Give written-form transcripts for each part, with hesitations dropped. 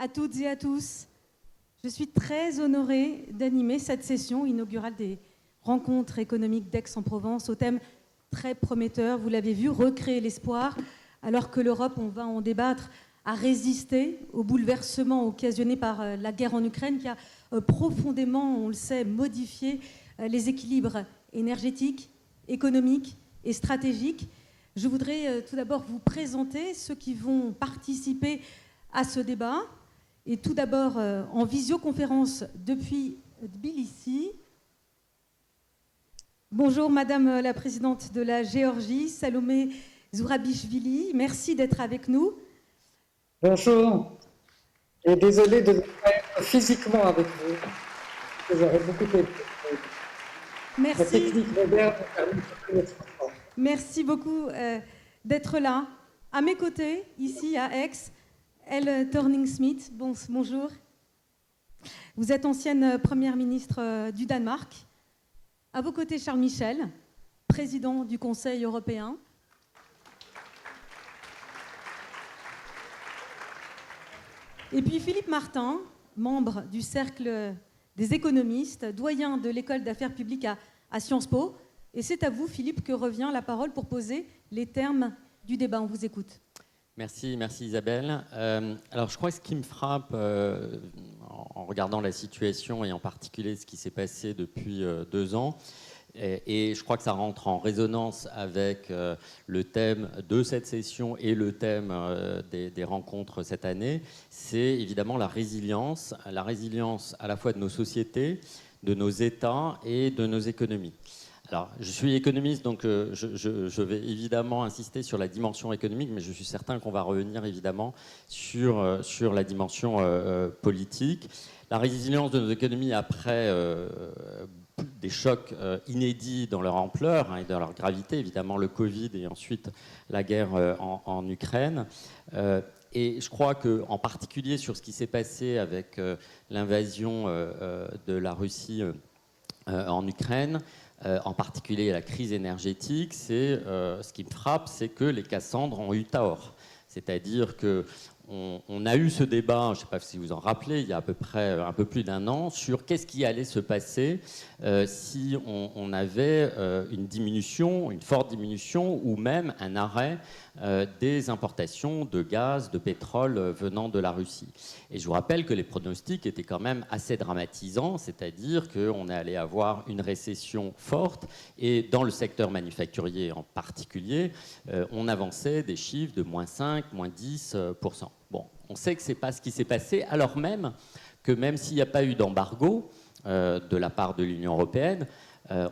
à toutes et à tous. Je suis très honorée d'animer cette session inaugurale des rencontres économiques d'Aix-en-Provence au thème très prometteur, vous l'avez vu, recréer l'espoir, alors que l'Europe, on va en débattre, a résisté au bouleversement occasionné par la guerre en Ukraine qui a profondément, on le sait, modifié les équilibres énergétiques, économiques et stratégiques. Je voudrais tout d'abord vous présenter ceux qui vont participer à ce débat. Et tout d'abord, en visioconférence depuis Tbilissi. Bonjour Madame la Présidente de la Géorgie, Salomé Zourabichvili. Merci d'être avec nous. Bonjour. Et désolé de ne pas être physiquement avec vous. J'aurais beaucoup aimé. Merci. La technique moderne permet de faire ça. Merci beaucoup d'être là. À mes côtés, ici à Aix, Elle Thorning-Schmidt, bonjour. Vous êtes ancienne première ministre du Danemark. À vos côtés, Charles Michel, président du Conseil européen. Et puis Philippe Martin, membre du Cercle des économistes, doyen de l'école d'affaires publiques à Sciences Po. Et c'est à vous, Philippe, que revient la parole pour poser les termes du débat. On vous écoute. Merci Isabelle. Alors je crois que ce qui me frappe en regardant la situation et en particulier ce qui s'est passé depuis 2 ans, et je crois que ça rentre en résonance avec le thème de cette session et le thème des rencontres cette année, c'est évidemment la résilience à la fois de nos sociétés, de nos États et de nos économies. Alors, je suis économiste, donc je vais évidemment insister sur la dimension économique, mais je suis certain qu'on va revenir évidemment sur la dimension politique. La résilience de nos économies après des chocs inédits dans leur ampleur et dans leur gravité, évidemment le Covid et ensuite la guerre en Ukraine. Et je crois qu'en particulier sur ce qui s'est passé avec l'invasion de la Russie en Ukraine, en particulier la crise énergétique, ce qui me frappe, c'est que les Cassandres ont eu tort. C'est-à-dire qu'on a eu ce débat, je ne sais pas si vous en rappelez, il y a à peu près un peu plus d'1 an, sur qu'est-ce qui allait se passer si on avait une forte diminution ou même un arrêt des importations de gaz, de pétrole venant de la Russie. Et je vous rappelle que les pronostics étaient quand même assez dramatisants, c'est-à-dire qu'on allait avoir une récession forte et dans le secteur manufacturier en particulier, on avançait des chiffres de -5, -10%. Bon, on sait que ce n'est pas ce qui s'est passé, alors même s'il n'y a pas eu d'embargo de la part de l'Union européenne,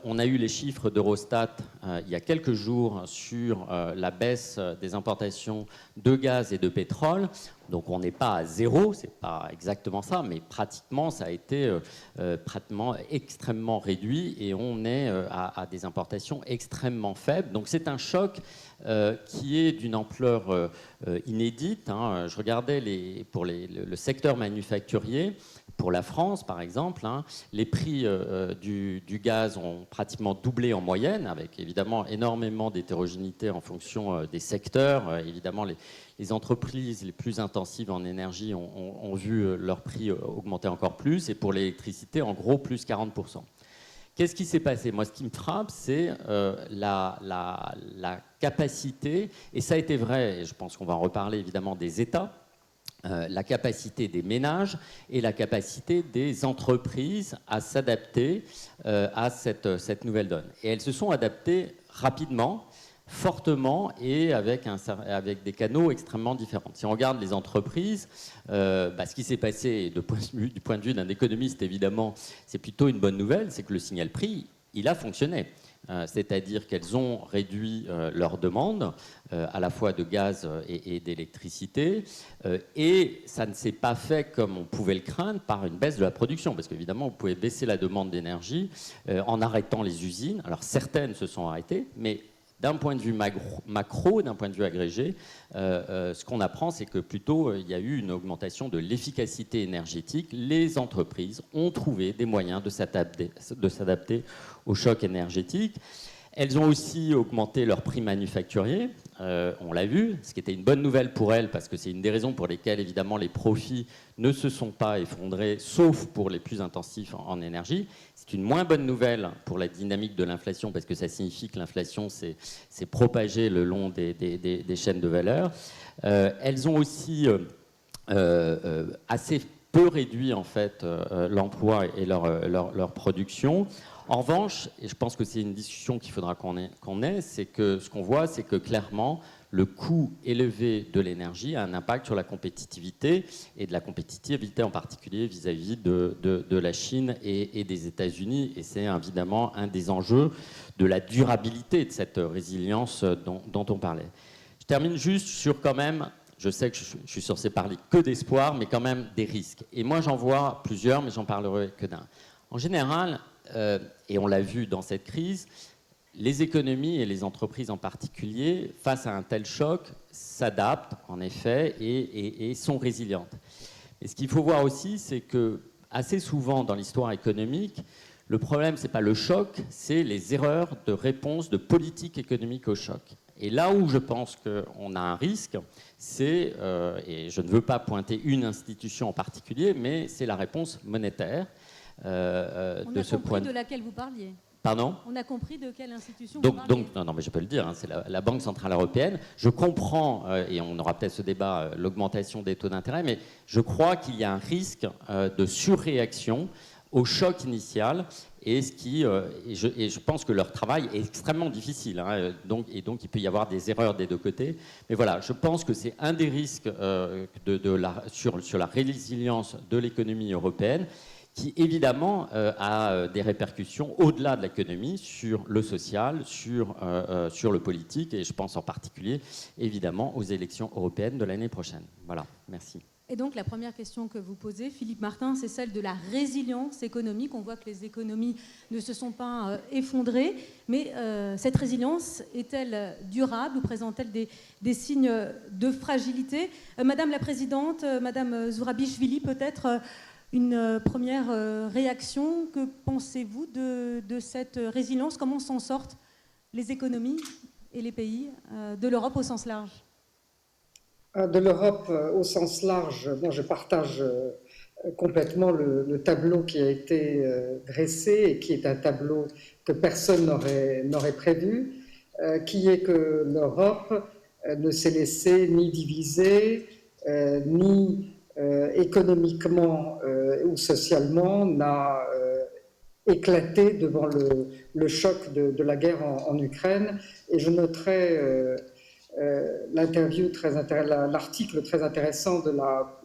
on a eu les chiffres d'Eurostat il y a quelques jours sur la baisse des importations de gaz et de pétrole. Donc on n'est pas à 0, c'est pas exactement ça, mais pratiquement ça a été pratiquement extrêmement réduit et on est à des importations extrêmement faibles. Donc c'est un choc qui est d'une ampleur inédite. Je regardais pour le secteur manufacturier. Pour la France, par exemple, les prix du gaz ont pratiquement doublé en moyenne, avec évidemment énormément d'hétérogénéité en fonction des secteurs. Évidemment, les entreprises les plus intensives en énergie ont vu leurs prix augmenter encore plus. Et pour l'électricité, en gros, plus 40%. Qu'est-ce qui s'est passé? Moi, ce qui me frappe, c'est la capacité, et ça a été vrai, et je pense qu'on va en reparler évidemment, des États, la capacité des ménages et la capacité des entreprises à s'adapter à cette nouvelle donne. Et elles se sont adaptées rapidement, fortement et avec des canaux extrêmement différents. Si on regarde les entreprises, ce qui s'est passé du point de vue d'un économiste, évidemment, c'est plutôt une bonne nouvelle, c'est que le signal prix, il a fonctionné. C'est-à-dire qu'elles ont réduit leur demande à la fois de gaz et d'électricité et ça ne s'est pas fait comme on pouvait le craindre par une baisse de la production parce qu'évidemment vous pouvez baisser la demande d'énergie en arrêtant les usines. Alors certaines se sont arrêtées, mais d'un point de vue macro, d'un point de vue agrégé, ce qu'on apprend, c'est que plutôt il y a eu une augmentation de l'efficacité énergétique. Les entreprises ont trouvé des moyens de s'adapter au choc énergétique. Elles ont aussi augmenté leurs prix manufacturiers. on l'a vu, ce qui était une bonne nouvelle pour elle, parce que c'est une des raisons pour lesquelles, évidemment, les profits ne se sont pas effondrés, sauf pour les plus intensifs en énergie. C'est une moins bonne nouvelle pour la dynamique de l'inflation, parce que ça signifie que l'inflation s'est propagée le long des chaînes de valeur. Elles ont aussi assez peu réduit, en fait, l'emploi et leur production. En revanche, et je pense que c'est une discussion qu'il faudra qu'on ait, c'est que ce qu'on voit, c'est que clairement, le coût élevé de l'énergie a un impact sur la compétitivité, et de la compétitivité en particulier vis-à-vis de la Chine et des États-Unis. Et c'est évidemment un des enjeux de la durabilité de cette résilience dont on parlait. Je termine juste sur quand même, je sais que je suis censé parler que d'espoir, mais quand même des risques. Et moi, j'en vois plusieurs, mais j'en parlerai que d'un. En général, et on l'a vu dans cette crise, les économies et les entreprises en particulier, face à un tel choc, s'adaptent en effet et sont résilientes. Et ce qu'il faut voir aussi, c'est que assez souvent dans l'histoire économique, le problème, ce n'est pas le choc, c'est les erreurs de réponse de politique économique au choc. Et là où je pense qu'on a un risque, c'est, et je ne veux pas pointer une institution en particulier, mais c'est la réponse monétaire. On a compris de laquelle vous parliez. Pardon ? On a compris de quelle institution vous parliez. Non, mais je peux le dire, hein, c'est la Banque Centrale Européenne. Je comprends, et on aura peut-être ce débat, l'augmentation des taux d'intérêt, mais je crois qu'il y a un risque de surréaction au choc initial, et je pense que leur travail est extrêmement difficile, hein, et donc il peut y avoir des erreurs des deux côtés. Mais voilà, je pense que c'est un des risques sur la résilience de l'économie européenne, qui évidemment a des répercussions au-delà de l'économie sur le social, sur le politique, et je pense en particulier évidemment aux élections européennes de l'année prochaine. Voilà, merci. Et donc la première question que vous posez, Philippe Martin, c'est celle de la résilience économique. On voit que les économies ne se sont pas effondrées, mais cette résilience est-elle durable ou présente-t-elle des signes de fragilité ? Madame la Présidente, Madame Zourabichvili, peut-être une première réaction. Que pensez-vous de cette résilience ? Comment s'en sortent les économies et les pays de l'Europe au sens large ? De l'Europe au sens large, moi je partage complètement le tableau qui a été dressé, et qui est un tableau que personne n'aurait prévu, qui est que l'Europe ne s'est laissée ni diviser, ni économiquement ou socialement n'a éclaté devant le choc de la guerre en Ukraine. Et je noterai l'article très intéressant de la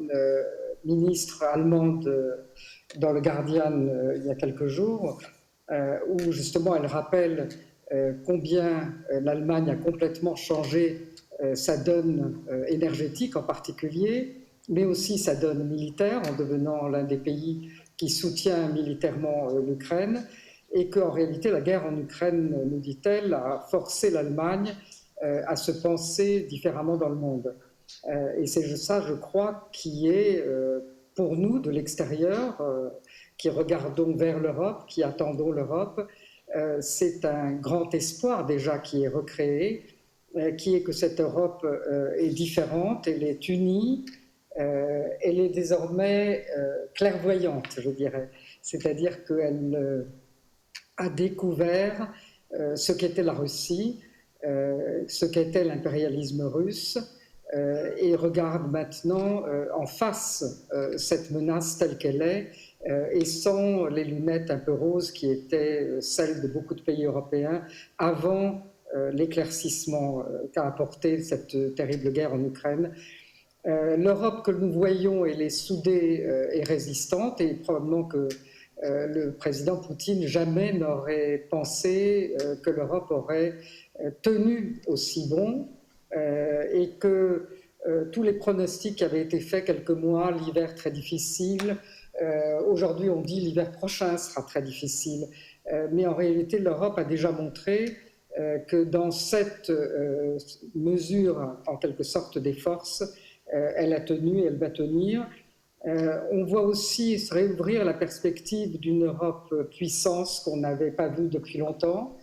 ministre allemande dans le Guardian il y a quelques jours, où justement elle rappelle combien l'Allemagne a complètement changé sa donne énergétique en particulier, mais aussi sa donne militaire en devenant l'un des pays qui soutient militairement l'Ukraine, et qu'en réalité la guerre en Ukraine, nous dit-elle, a forcé l'Allemagne à se penser différemment dans le monde. Et c'est ça, je crois, qui est pour nous de l'extérieur, qui regardons vers l'Europe, qui attendons l'Europe, c'est un grand espoir déjà qui est recréé, qui est que cette Europe est différente, elle est unie, elle est désormais clairvoyante, je dirais. C'est-à-dire qu'elle a découvert ce qu'était la Russie, ce qu'était l'impérialisme russe, et regarde maintenant en face cette menace telle qu'elle est, et sans les lunettes un peu roses qui étaient celles de beaucoup de pays européens avant l'éclaircissement qu'a apporté cette terrible guerre en Ukraine. L'Europe que nous voyons, elle est soudée et résistante, et probablement que le président Poutine jamais n'aurait pensé que l'Europe aurait tenu aussi bon, et que tous les pronostics qui avaient été faits quelques mois, l'hiver très difficile, aujourd'hui on dit l'hiver prochain sera très difficile, mais en réalité l'Europe a déjà montré que dans cette mesure en quelque sorte des forces, elle a tenu et elle va tenir. On voit aussi se réouvrir la perspective d'une Europe puissance qu'on n'avait pas vue depuis longtemps,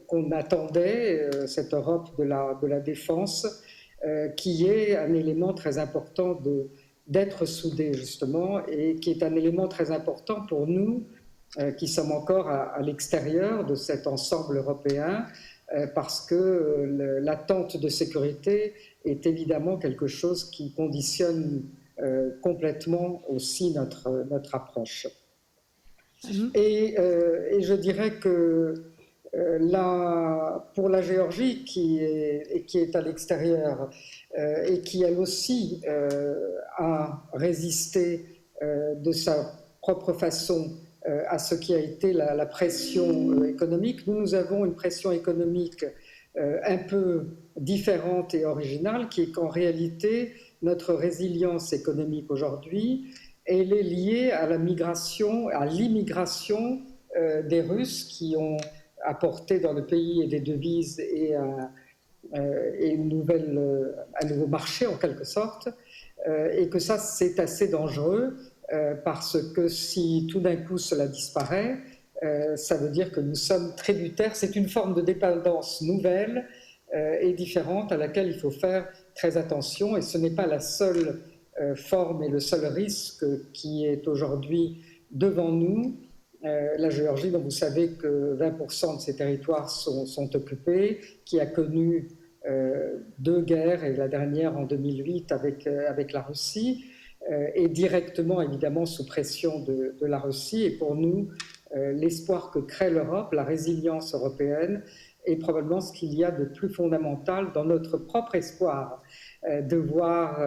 qu'on attendait, cette Europe de la défense, qui est un élément très important d'être soudés, justement, et qui est un élément très important pour nous, qui sommes encore à l'extérieur de cet ensemble européen, parce que l'attente de sécurité est évidemment quelque chose qui conditionne complètement aussi notre approche. Et je dirais que pour la Géorgie, qui est à l'extérieur et qui elle aussi a résisté de sa propre façon à ce qui a été la pression économique, nous avons une pression économique un peu différente et originale, qui est qu'en réalité, notre résilience économique aujourd'hui, elle est liée à l'immigration des Russes qui ont apporté dans le pays des devises et un nouveau marché en quelque sorte, et que ça c'est assez dangereux parce que si tout d'un coup cela disparaît, ça veut dire que nous sommes tributaires. C'est une forme de dépendance nouvelle et différente à laquelle il faut faire très attention, et ce n'est pas la seule forme et le seul risque qui est aujourd'hui devant nous. La Géorgie, dont vous savez que 20% de ses territoires sont occupés, qui a connu 2 guerres, et la dernière en 2008 avec la Russie, est directement évidemment sous pression de la Russie. Et pour nous, l'espoir que crée l'Europe, la résilience européenne, est probablement ce qu'il y a de plus fondamental dans notre propre espoir de voir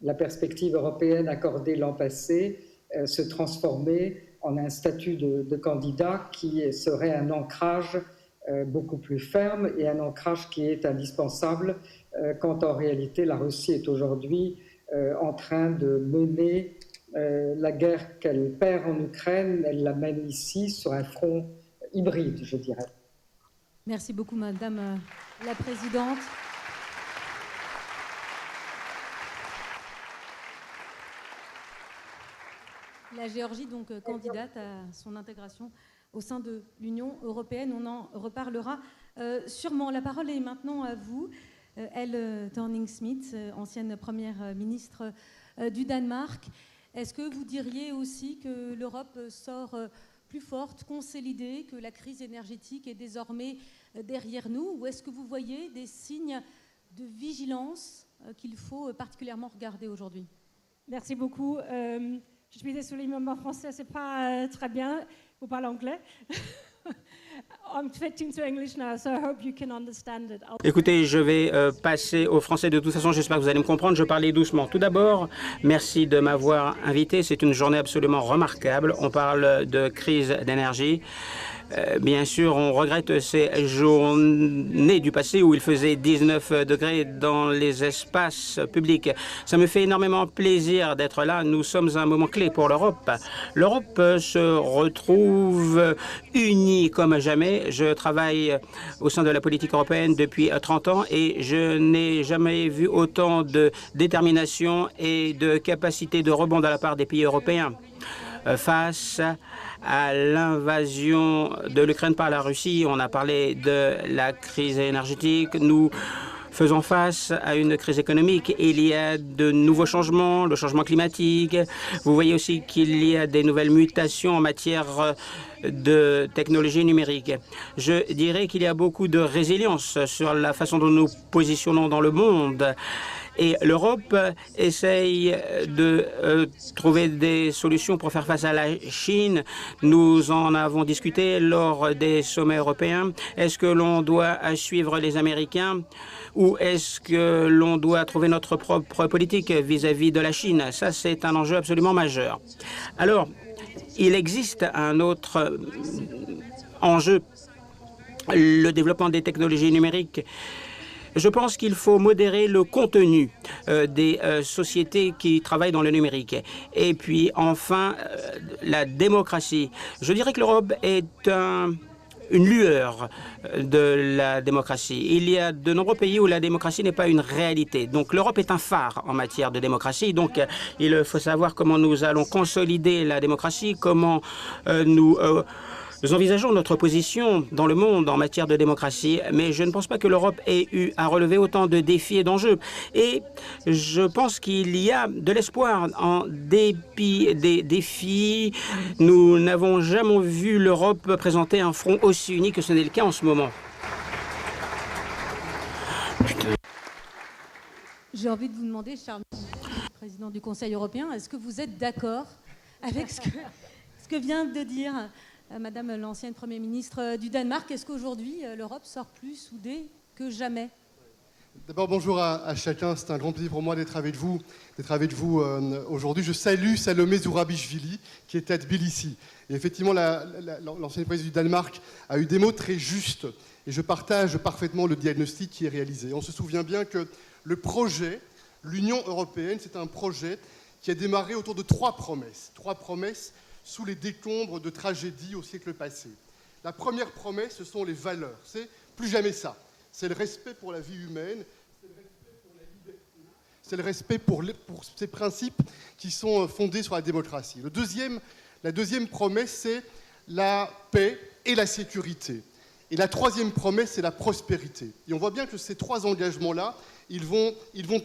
la perspective européenne accordée l'an passé se transformer en un statut de candidat qui serait un ancrage beaucoup plus ferme, et un ancrage qui est indispensable quand en réalité la Russie est aujourd'hui en train de mener la guerre qu'elle perd en Ukraine, elle la mène ici sur un front hybride, je dirais. Merci beaucoup, Madame la Présidente. La Géorgie, donc, candidate à son intégration au sein de l'Union européenne. On en reparlera sûrement. La parole est maintenant à vous, Elle Thorning-Schmidt, ancienne première ministre du Danemark. Est-ce que vous diriez aussi que l'Europe sort plus forte, consolidée, que la crise énergétique est désormais derrière nous, ou est-ce que vous voyez des signes de vigilance qu'il faut particulièrement regarder aujourd'hui? Merci beaucoup. Je suis désolée, mais mon français, c'est pas très bien. Vous parlez anglais? I'm switching to English now, so I hope you can understand it. Écoutez, je vais passer au français de toute façon. J'espère que vous allez me comprendre. Je parlais doucement. Tout d'abord, merci de m'avoir invité. C'est une journée absolument remarquable. On parle de crise d'énergie. Bien sûr, on regrette ces journées du passé où il faisait 19 degrés dans les espaces publics. Ça me fait énormément plaisir d'être là. Nous sommes à un moment clé pour l'Europe. L'Europe se retrouve unie comme jamais. Je travaille au sein de la politique européenne depuis 30 ans et je n'ai jamais vu autant de détermination et de capacité de rebond de la part des pays européens face à l'invasion de l'Ukraine par la Russie. On a parlé de la crise énergétique. Nous faisons face à une crise économique. Il y a de nouveaux changements, le changement climatique. Vous voyez aussi qu'il y a des nouvelles mutations en matière de technologie numérique. Je dirais qu'il y a beaucoup de résilience sur la façon dont nous positionnons dans le monde. Et l'Europe essaye de trouver des solutions pour faire face à la Chine. Nous en avons discuté lors des sommets européens. Est-ce que l'on doit suivre les Américains ou est-ce que l'on doit trouver notre propre politique vis-à-vis de la Chine? Ça, c'est un enjeu absolument majeur. Alors, il existe un autre enjeu, le développement des technologies numériques. Je pense qu'il faut modérer le contenu des sociétés qui travaillent dans le numérique. Et puis, enfin, la démocratie. Je dirais que l'Europe est une lueur de la démocratie. Il y a de nombreux pays où la démocratie n'est pas une réalité. Donc, l'Europe est un phare en matière de démocratie. Donc, il faut savoir comment nous allons consolider la démocratie, comment nous Nous envisageons notre position dans le monde en matière de démocratie, mais je ne pense pas que l'Europe ait eu à relever autant de défis et d'enjeux. Et je pense qu'il y a de l'espoir en dépit des défis. Nous n'avons jamais vu l'Europe présenter un front aussi uni que ce n'est le cas en ce moment. J'ai envie de vous demander, cher président du Conseil européen, est-ce que vous êtes d'accord avec ce que vient de dire Madame l'ancienne Premier ministre du Danemark? Est-ce qu'aujourd'hui, l'Europe sort plus soudée que jamais? D'abord, bonjour à chacun. C'est un grand plaisir pour moi d'être avec vous aujourd'hui. Je salue Salomé Zourabichvili, qui est à Tbilissi. Et effectivement, l'ancienne présidente du Danemark a eu des mots très justes. Et je partage parfaitement le diagnostic qui est réalisé. On se souvient bien que le projet, l'Union européenne, c'est un projet qui a démarré autour de trois promesses sous les décombres de tragédies au siècle passé. La première promesse, ce sont les valeurs. C'est plus jamais ça. C'est le respect pour la vie humaine, c'est le respect pour la liberté, c'est le respect pour ces principes qui sont fondés sur la démocratie. La deuxième promesse, c'est la paix et la sécurité. Et la troisième promesse, c'est la prospérité. Et on voit bien que ces trois engagements-là, ils vont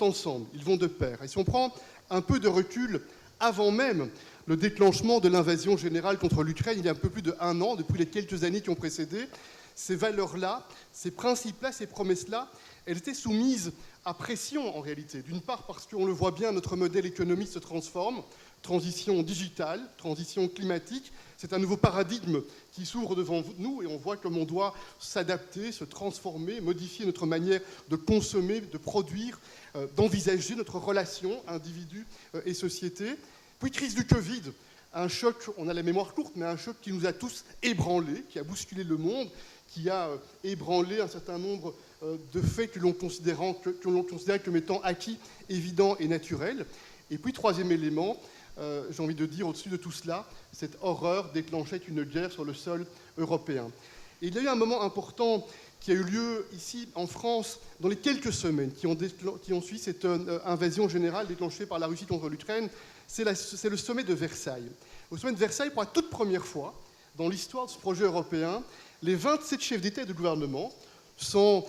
ensemble, ils vont de pair. Et si on prend un peu de recul, avant même le déclenchement de l'invasion générale contre l'Ukraine, il y a un peu plus d'1 an, depuis les quelques années qui ont précédé, ces valeurs-là, ces principes-là, ces promesses-là, elles étaient soumises à pression en réalité. D'une part parce qu'on le voit bien, notre modèle économique se transforme, transition digitale, transition climatique, c'est un nouveau paradigme qui s'ouvre devant nous et on voit comme on doit s'adapter, se transformer, modifier notre manière de consommer, de produire, d'envisager notre relation individu et société. Puis crise du Covid, un choc, on a la mémoire courte, mais un choc qui nous a tous ébranlés, qui a bousculé le monde, qui a ébranlé un certain nombre de faits que l'on considérait comme étant acquis, évidents et naturels. Et puis troisième élément, j'ai envie de dire au-dessus de tout cela, cette horreur déclenchait une guerre sur le sol européen. Et il y a eu un moment important qui a eu lieu ici en France dans les quelques semaines qui ont suivi cette invasion générale déclenchée par la Russie contre l'Ukraine, c'est le sommet de Versailles. Au sommet de Versailles, pour la toute première fois dans l'histoire de ce projet européen, les 27 chefs d'État et de gouvernement, sans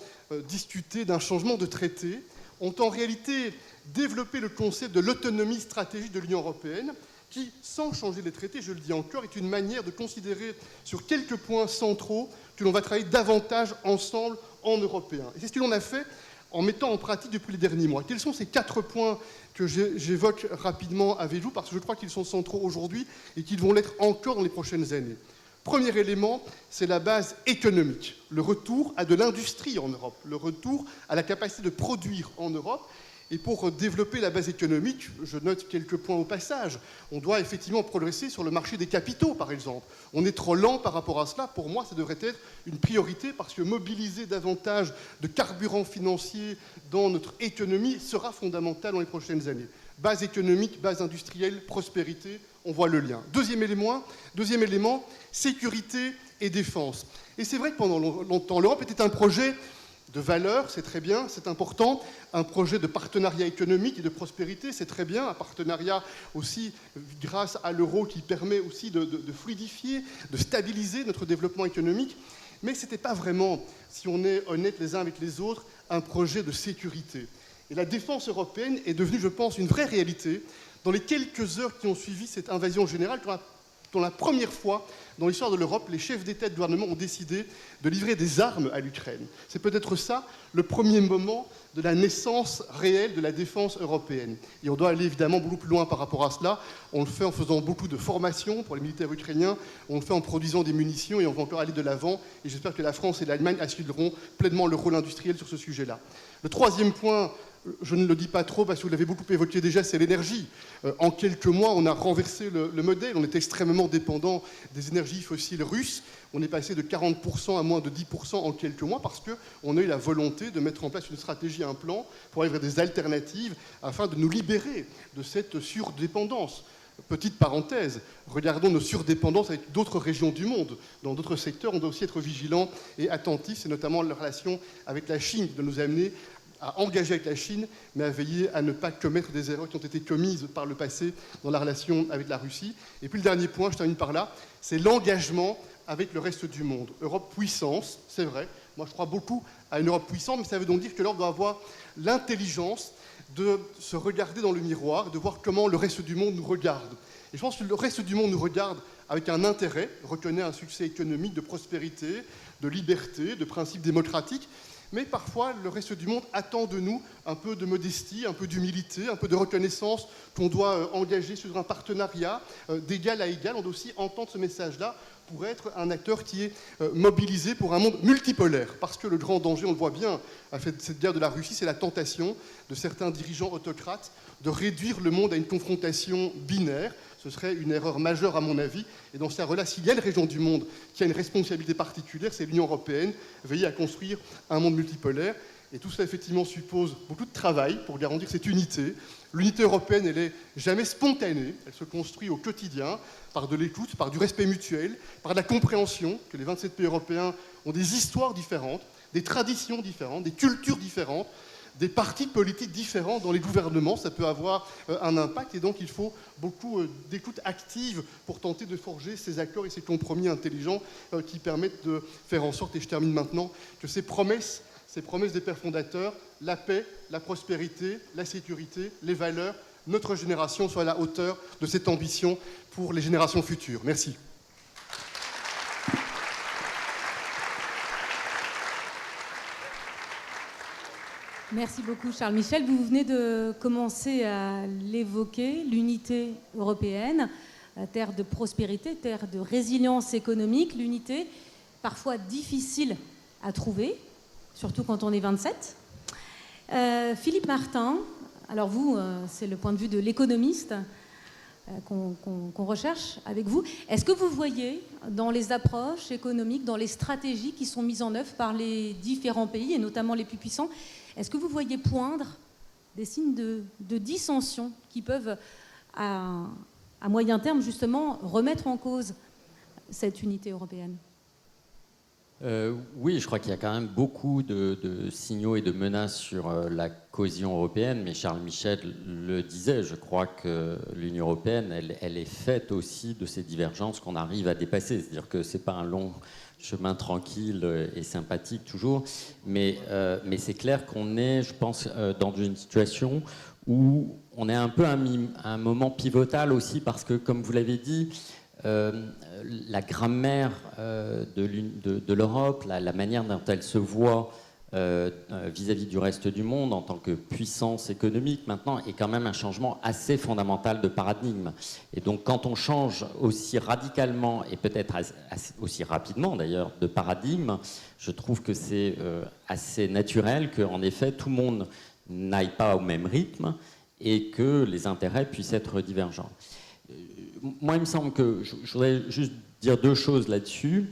discuter d'un changement de traité, ont en réalité développé le concept de l'autonomie stratégique de l'Union européenne, qui, sans changer les traités, je le dis encore, est une manière de considérer sur quelques points centraux que l'on va travailler davantage ensemble en Européens. Et c'est ce que l'on a fait en mettant en pratique depuis les derniers mois. Quels sont ces 4 points que j'évoque rapidement avec vous, parce que je crois qu'ils sont centraux aujourd'hui et qu'ils vont l'être encore dans les prochaines années. Premier élément, c'est la base économique, le retour à de l'industrie en Europe, le retour à la capacité de produire en Europe. Et pour développer la base économique, je note quelques points au passage. On doit effectivement progresser sur le marché des capitaux, par exemple. On est trop lent par rapport à cela. Pour moi, ça devrait être une priorité parce que mobiliser davantage de carburant financier dans notre économie sera fondamental dans les prochaines années. Base économique, base industrielle, prospérité, on voit le lien. Deuxième élément, sécurité et défense. Et c'est vrai que pendant longtemps, l'Europe était un projet de valeur, c'est très bien, c'est important, un projet de partenariat économique et de prospérité, c'est très bien, un partenariat aussi grâce à l'euro qui permet aussi de fluidifier, de stabiliser notre développement économique, mais ce n'était pas vraiment, si on est honnête les uns avec les autres, un projet de sécurité. Et la défense européenne est devenue, je pense, une vraie réalité dans les quelques heures qui ont suivi cette invasion générale, pour la première fois dans l'histoire de l'Europe, les chefs d'État et de gouvernement ont décidé de livrer des armes à l'Ukraine. C'est peut-être ça le premier moment de la naissance réelle de la défense européenne. Et on doit aller évidemment beaucoup plus loin par rapport à cela. On le fait en faisant beaucoup de formations pour les militaires ukrainiens, on le fait en produisant des munitions et on va encore aller de l'avant. Et j'espère que la France et l'Allemagne assumeront pleinement le rôle industriel sur ce sujet-là. Le troisième point, je ne le dis pas trop parce que vous l'avez beaucoup évoqué déjà, c'est l'énergie. En quelques mois, on a renversé le modèle. On est extrêmement dépendant des énergies fossiles russes. On est passé de 40% à moins de 10% en quelques mois parce qu'on a eu la volonté de mettre en place une stratégie, un plan pour aller vers des alternatives afin de nous libérer de cette surdépendance. Petite parenthèse, regardons nos surdépendances avec d'autres régions du monde. Dans d'autres secteurs, on doit aussi être vigilant et attentif. C'est notamment la relation avec la Chine de nous amener à engager avec la Chine, mais à veiller à ne pas commettre des erreurs qui ont été commises par le passé dans la relation avec la Russie. Et puis le dernier point, je termine par là, c'est l'engagement avec le reste du monde. Europe puissance, c'est vrai. Moi, je crois beaucoup à une Europe puissante, mais ça veut donc dire que l'Europe doit avoir l'intelligence de se regarder dans le miroir, de voir comment le reste du monde nous regarde. Et je pense que le reste du monde nous regarde avec un intérêt, reconnaît un succès économique, de prospérité, de liberté, de principes démocratiques, mais parfois le reste du monde attend de nous un peu de modestie, un peu d'humilité, un peu de reconnaissance qu'on doit engager sur un partenariat d'égal à égal. On doit aussi entendre ce message-là pour être un acteur qui est mobilisé pour un monde multipolaire. Parce que le grand danger, on le voit bien, à cette guerre de la Russie, c'est la tentation de certains dirigeants autocrates de réduire le monde à une confrontation binaire. Ce serait une erreur majeure à mon avis. Et dans ce cas-là, s'il y a une région du monde qui a une responsabilité particulière, c'est l'Union européenne, veiller à construire un monde multipolaire. Et tout cela, effectivement, suppose beaucoup de travail pour garantir cette unité. L'unité européenne, elle n'est jamais spontanée. Elle se construit au quotidien par de l'écoute, par du respect mutuel, par de la compréhension que les 27 pays européens ont des histoires différentes, des traditions différentes, des cultures différentes, des partis politiques différents dans les gouvernements. Ça peut avoir un impact et donc il faut beaucoup d'écoute active pour tenter de forger ces accords et ces compromis intelligents qui permettent de faire en sorte, et je termine maintenant, que ces promesses des pères fondateurs, la paix, la prospérité, la sécurité, les valeurs, notre génération soit à la hauteur de cette ambition pour les générations futures. Merci. Merci beaucoup Charles Michel. Vous venez de commencer à l'évoquer, l'unité européenne, terre de prospérité, terre de résilience économique, l'unité parfois difficile à trouver, surtout quand on est 27. Philippe Martin, alors vous, c'est le point de vue de l'économiste qu'on recherche avec vous. Est-ce que vous voyez dans les approches économiques, dans les stratégies qui sont mises en œuvre par les différents pays, et notamment les plus puissants, est-ce que vous voyez poindre des signes de dissension qui peuvent, à moyen terme, justement, remettre en cause cette unité européenne ? Oui, je crois qu'il y a quand même beaucoup de signaux et de menaces sur la cohésion européenne, mais Charles Michel le disait, je crois que l'Union européenne, elle est faite aussi de ces divergences qu'on arrive à dépasser. C'est-à-dire que ce n'est pas un long chemin tranquille et sympathique toujours, mais c'est clair qu'on est, je pense, dans une situation où on est un peu à un moment pivotal aussi, parce que, comme vous l'avez dit, la grammaire de l'Europe, la manière dont elle se voit vis-à-vis du reste du monde en tant que puissance économique maintenant est quand même un changement assez fondamental de paradigme. Et donc quand on change aussi radicalement et peut-être aussi rapidement d'ailleurs de paradigme, je trouve que c'est assez naturel qu'en effet tout le monde n'aille pas au même rythme et que les intérêts puissent être divergents. Moi, il me semble que je voudrais juste dire deux choses là-dessus.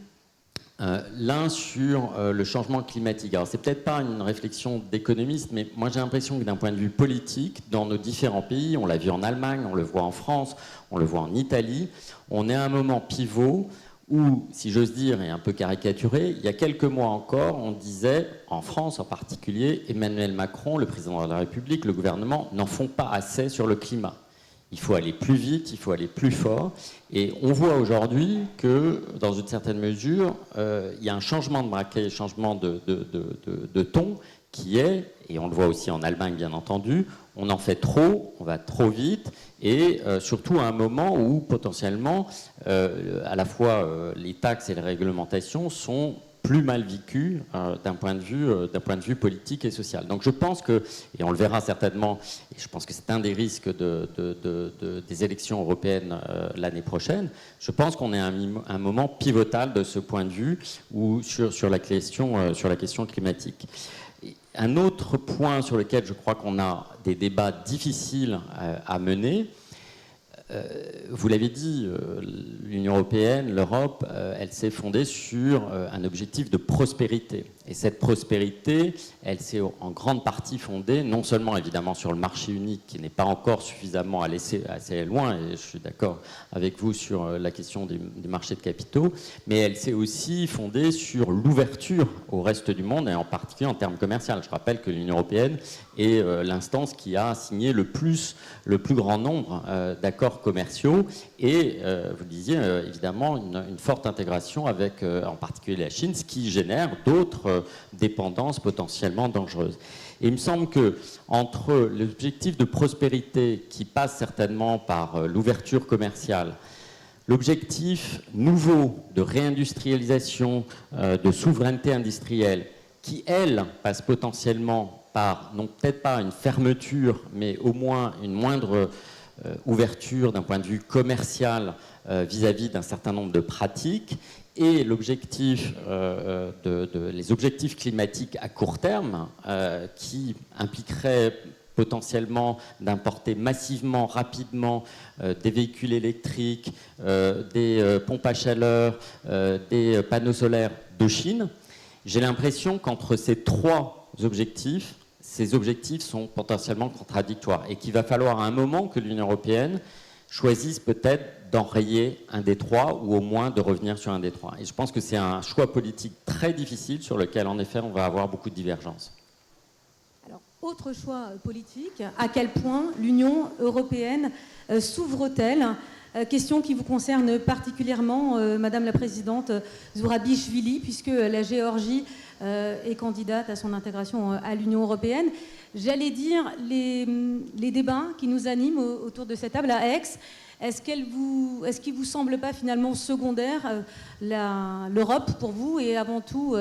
L'un sur le changement climatique. Alors, c'est peut-être pas une réflexion d'économiste, mais moi, j'ai l'impression que d'un point de vue politique, dans nos différents pays, on l'a vu en Allemagne, on le voit en France, on le voit en Italie, on est à un moment pivot où, si j'ose dire, et un peu caricaturé, il y a quelques mois encore, on disait, en France en particulier, Emmanuel Macron, le président de la République, le gouvernement, n'en font pas assez sur le climat. Il faut aller plus vite, il faut aller plus fort. Et on voit aujourd'hui que, dans une certaine mesure, il y a un changement de braquet, un changement de ton qui est, et on le voit aussi en Allemagne bien entendu, on en fait trop, on va trop vite, et surtout à un moment où potentiellement, à la fois les taxes et les réglementations sont plus mal vécu d'un point de vue politique et social. Donc je pense que, et on le verra certainement, et je pense que c'est un des risques des élections européennes l'année prochaine, je pense qu'on est à un moment pivotal de ce point de vue ou sur la question climatique. Un autre point sur lequel je crois qu'on a des débats difficiles à mener, vous l'avez dit, l'Union européenne, l'Europe, elle s'est fondée sur un objectif de prospérité. Et cette prospérité, elle s'est en grande partie fondée, non seulement évidemment sur le marché unique, qui n'est pas encore suffisamment assez loin, et je suis d'accord avec vous sur la question des marchés de capitaux, mais elle s'est aussi fondée sur l'ouverture au reste du monde, et en particulier en termes commerciaux. Je rappelle que l'Union européenne est l'instance qui a signé le plus grand nombre d'accords commerciaux, et vous le disiez, évidemment, une forte intégration avec en particulier la Chine, ce qui génère d'autres dépendances potentiellement dangereuses. Et il me semble que entre l'objectif de prospérité qui passe certainement par l'ouverture commerciale, l'objectif nouveau de réindustrialisation, de souveraineté industrielle, qui, elle, passe potentiellement par, non peut-être pas une fermeture, mais au moins une moindre ouverture d'un point de vue commercial vis-à-vis d'un certain nombre de pratiques, et l'objectif, les objectifs climatiques à court terme, qui impliqueraient potentiellement d'importer massivement, rapidement des véhicules électriques, des pompes à chaleur, des panneaux solaires de Chine. J'ai l'impression qu'entre ces trois objectifs, ces objectifs sont potentiellement contradictoires et qu'il va falloir à un moment que l'Union européenne choisisse peut-être d'enrayer un des trois ou au moins de revenir sur un des trois. Et je pense que c'est un choix politique très difficile sur lequel, en effet, on va avoir beaucoup de divergences. Alors, autre choix politique, à quel point l'Union européenne s'ouvre-t-elle ? Question qui vous concerne particulièrement, Madame la Présidente Zourabichvili, puisque la Géorgie est candidate à son intégration à l'Union européenne. J'allais dire, les débats qui nous animent autour de cette table à Aix, est-ce qu'il ne vous semble pas finalement secondaire l'Europe pour vous et avant tout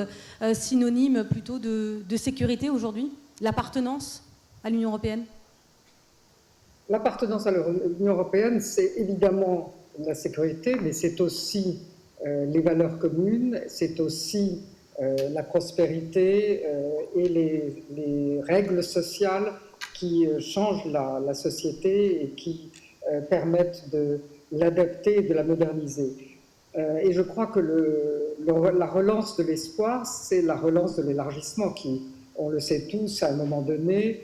synonyme plutôt de sécurité aujourd'hui, l'appartenance à l'Union européenne ? L'appartenance à l'Union européenne, c'est évidemment la sécurité, mais c'est aussi les valeurs communes, c'est aussi la prospérité et les règles sociales qui changent la société et qui permettent de l'adapter et de la moderniser. Et je crois que la relance de l'espoir, c'est la relance de l'élargissement qui, on le sait tous, à un moment donné,